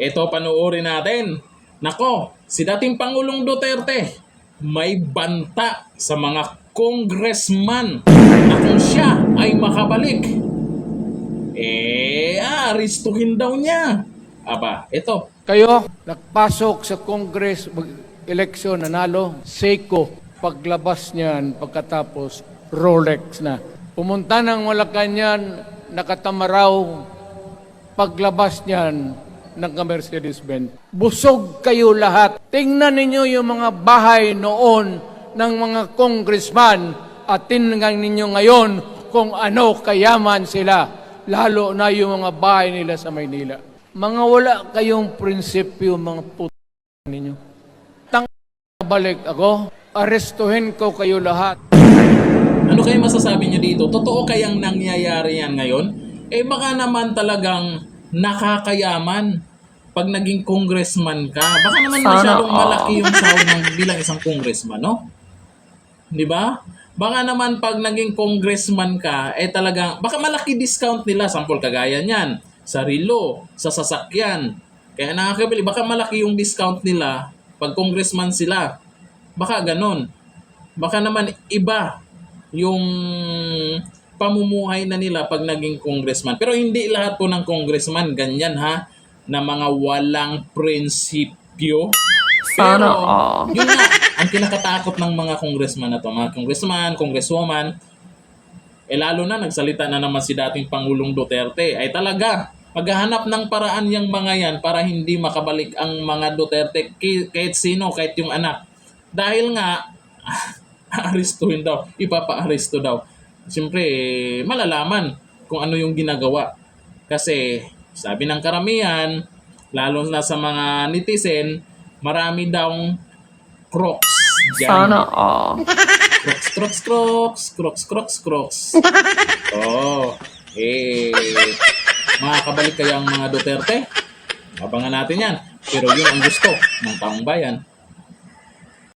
Ito, panoorin natin. Nako, si dating Pangulong Duterte may banta sa mga congressman na kung siya ay makabalik, aaristuhin daw niya. Aba, ito. Kayo, nagpasok sa Congress, election, nanalo, Seiko, paglabas niyan, pagkatapos, Rolex na. Pumunta ng Malacanang, nakatamaraw, paglabas niyan, ng Mercedes-Benz. Busog kayo lahat. Tingnan ninyo yung mga bahay noon ng mga congressman at tingnan ninyo ngayon kung ano kayaman sila, lalo na yung mga bahay nila sa Maynila. Mga wala kayong prinsipyo, mga puto ninyo. Balik ako, arestuhin ko kayo lahat. Ano kayo masasabi niyo dito? Totoo kayang nangyayari yan ngayon? Baka naman talagang nakakayaman pag naging congressman ka. Baka naman masyadong malaki yung sahod ng bilang isang congressman, no? Di ba? Baka naman pag naging congressman ka, talagang, baka malaki discount nila. Sampol kagaya niyan, sa relo, sa sasakyan. Kaya nakakabili, baka malaki yung discount nila pag congressman sila. Baka ganon. Baka naman iba yung pamumuhay na nila pag naging congressman. Pero hindi lahat po ng congressman ganyan, ha, na mga walang prinsipyo. Pero yun nga ang kinakatakot ng mga congressman na to, mga congressman, congresswoman. Lalo na nagsalita na naman si dating Pangulong Duterte, ay talaga maghahanap ng paraan yung mga yan para hindi makabalik ang mga Duterte, kahit sino, kahit yung anak. Dahil nga aarestuhin daw, ipapa-aresto daw. Siyempre, malalaman kung ano yung ginagawa. Kasi, sabi ng karamihan, lalo na sa mga netizen, marami daw crocs. Sana all. Crocs. Makakabalik kaya ang mga Duterte? Abangan natin yan. Pero yun ang gusto ng taong bayan.